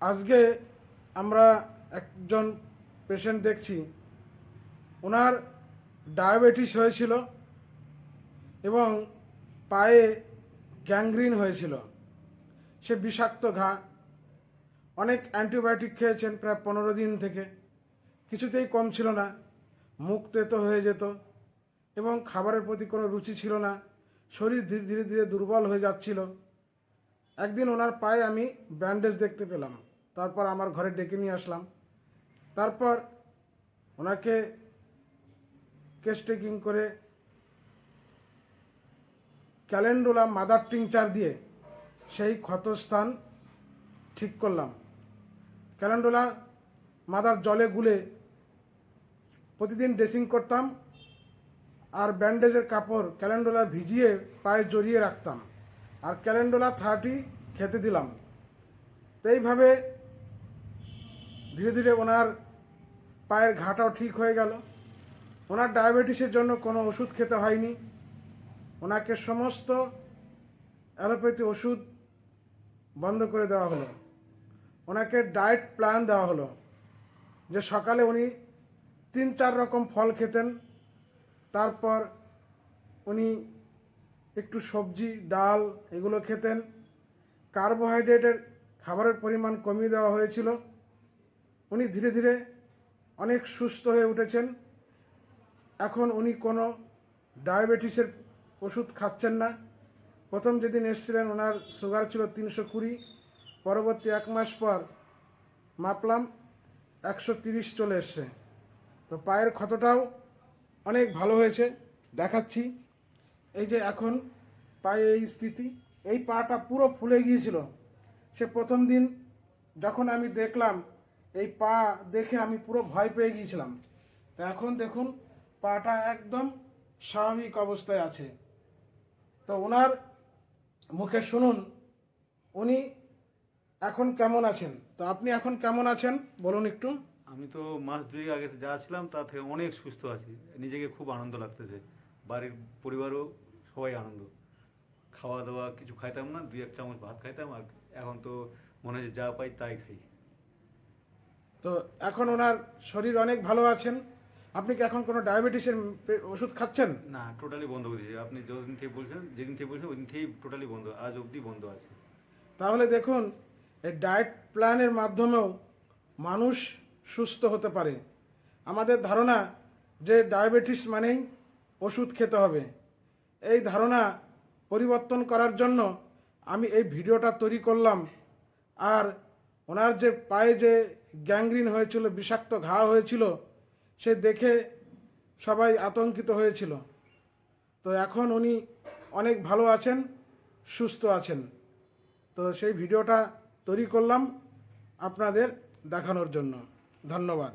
আজকে আমরা একজন পেশেন্ট দেখছি, ওনার ডায়াবেটিস হয়েছিল এবং পায়ে গ্যাংগ্রিন হয়েছিল। সে বিষাক্ত ঘা, অনেক অ্যান্টিবায়োটিক খেয়েছেন প্রায় 15 দিন থেকে, কিছুতেই কম ছিল না। মুখ তেতো হয়ে যেত এবং খাবারের প্রতি কোনো রুচি ছিল না। শরীর ধীরে ধীরে দুর্বল হয়ে যাচ্ছিল। একদিন ওনার পায়ে আমি ব্যান্ডেজ দেখতে পেলাম, তারপর আমার ঘরে ডেকে নিয়ে আসলাম। তারপর ওনাকে কেস টেকিং করে ক্যালেন্ডুলা মাদার টিংচার দিয়ে সেই ক্ষতস্থান ঠিক করলাম। ক্যালেন্ডুলা মাদার জলে গুলে প্রতিদিন ড্রেসিং করতাম আর ব্যান্ডেজের কাপড় ক্যালেন্ডুলা ভিজিয়ে পায়ে জড়িয়ে রাখতাম আর ক্যালেন্ডুলা 30 খেতে দিলাম। তো এইভাবে ধীরে ধীরে ওনার পায়ের ঘাটাও ঠিক হয়ে গেল। ওনার ডায়াবেটিসের জন্য কোনো ওষুধ খেতে হয়নি। ওনাকে সমস্ত অ্যালোপ্যাথি ওষুধ বন্ধ করে দেওয়া হলো। ওনাকে ডায়েট প্ল্যান দেওয়া হলো যে সকালে উনি 3-4 রকম ফল খেতেন, তারপর উনি একটু সবজি ডাল এগুলো খেতেন। কার্বোহাইড্রেটের খাবারের পরিমাণ কমিয়ে দেওয়া হয়েছিল। উনি ধীরে ধীরে অনেক সুস্থ হয়ে উঠেছেন। এখন উনি কোনো ডায়াবেটিসের ওষুধ খাচ্ছেন না। প্রথম যেদিন এসেছিলেন ওনার সুগার ছিল 320, পরবর্তী 1 মাস পর মাপলাম 130 চলে এসছে। তো পায়ের ক্ষতটাও অনেক ভালো হয়েছে, দেখাচ্ছি। এই যে এখন পায়ে এই স্থিতি, এই পাটা পুরো ফুলে গিয়েছিল। সে প্রথম দিন যখন আমি দেখলাম এই পা দেখে আমি পুরো ভয় পেয়ে গিয়েছিলাম। তো এখন দেখুন পাটা একদম স্বাভাবিক অবস্থায় আছে। তো ওনার মুখে শুনুন উনি এখন কেমন আছেন। তো আপনি এখন কেমন আছেন বলুন একটু। আমি তো মাস 2 আগে যা ছিলাম তার থেকে অনেক সুস্থ আছি। নিজেকে খুব আনন্দ লাগতেছে। বাড়ির পরিবারও সবাই আনন্দ। খাওয়া দাওয়া কিছু খাইতাম না, 2-1 চামচ ভাত খাইতাম, আর এখন তো মনে হয় যে যা পাই তাই খাই। তো এখন ওনার শরীর অনেক ভালো আছেন। আপনি কি এখন কোনো ডায়াবেটিসের ওষুধ খাচ্ছেন? না, টোটালি বন্ধ করে দিয়েছি। আপনি যেদিন থেকে বলছেন ওই দিন থেকেই টোটালি বন্ধ, আজ অবধি বন্ধ আছে। তাহলে দেখুন এই ডায়েট প্ল্যানের মাধ্যমেও মানুষ সুস্থ হতে পারে। আমাদের ধারণা যে ডায়াবেটিস মানেই ওষুধ খেতে হবে, এই ধারণা পরিবর্তন করার জন্য আমি এই ভিডিওটা তৈরি করলাম। আর ওনার যে পায়ে যে গ্যাংগ্রিন হয়েছিল, বিষাক্ত ঘা হয়েছিল, সে দেখে সবাই আতঙ্কিত হয়েছিল। তো এখন উনি অনেক ভালো আছেন, সুস্থ আছেন। তো সেই ভিডিওটা তৈরি করলাম আপনাদের দেখানোর জন্য। ধন্যবাদ।